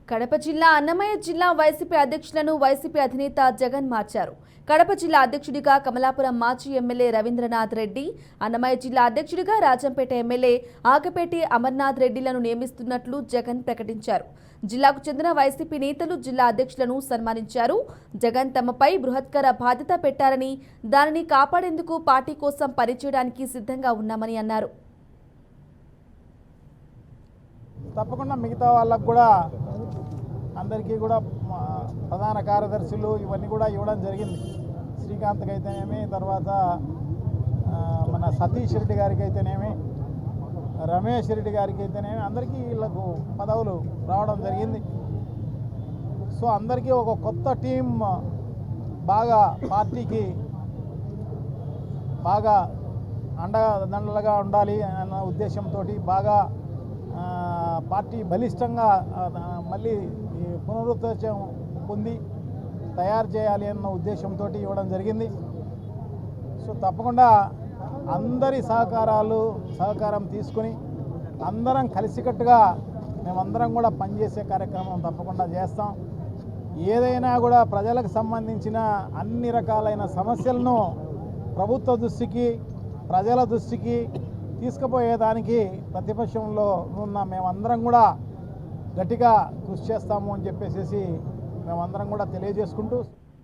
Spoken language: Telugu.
కడప జిల్లా అన్నమయ్య జిల్లా వైసీపీ అధ్యక్షులను వైసీపీ అధినేత జగన్ మార్చారు. కడప జిల్లా అధ్యక్షుడిగా కమలాపురం మాజీ ఎమ్మెల్యే రవీంద్రనాథ్ రెడ్డి, అన్నమయ్య జిల్లా అధ్యక్షుడిగా రాజంపేట ఎమ్మెల్యే ఆకపేటి అమర్నాథ్ రెడ్డిలను నియమిస్తున్నట్లు జగన్ ప్రకటించారు. జిల్లాకు చెందిన వైసీపీ నేతలు జిల్లా అధ్యక్షులను సన్మానించారు. జగన్ తమపై బృహత్కర బాధ్యత పెట్టారని, దానిని కాపాడేందుకు పార్టీ కోసం పనిచేయడానికి సిద్ధంగా ఉన్నామని అన్నారు. తప్పకుండా మిగతా వాళ్ళకు కూడా అందరికీ కూడా ప్రధాన కార్యదర్శులు ఇవన్నీ కూడా ఇవ్వడం జరిగింది. శ్రీకాంత్కి అయితేనేమి, తర్వాత మన సతీష్ రెడ్డి గారికి అయితేనేమి, రమేష్ రెడ్డి గారికి అయితేనేమి, అందరికీ వీళ్ళకు పదవులు రావడం జరిగింది. సో అందరికీ ఒక కొత్త టీం బాగా పార్టీకి బాగా అండదండలుగా ఉండాలి అన్న ఉద్దేశంతో బాగా పార్టీ బలిష్టంగా మళ్ళీ పునరుద్ధరణ పొంది తయారు చేయాలి అన్న ఉద్దేశంతో ఇవ్వడం జరిగింది. సో తప్పకుండా అందరి సహకారం తీసుకుని అందరం కలిసికట్టుగా మేమందరం కూడా పనిచేసే కార్యక్రమం తప్పకుండా చేస్తాం. ఏదైనా కూడా ప్రజలకు సంబంధించిన అన్ని రకాలైన సమస్యలను ప్రభుత్వ దృష్టికి, ప్రజల దృష్టికి తీసుకుపోయేదానికి ప్రతిపక్షంలో ఉన్న మేమందరం కూడా గట్టిగా కృషి చేస్తాము అని చెప్పేసి మేమందరం కూడా తెలియజేసుకుంటూ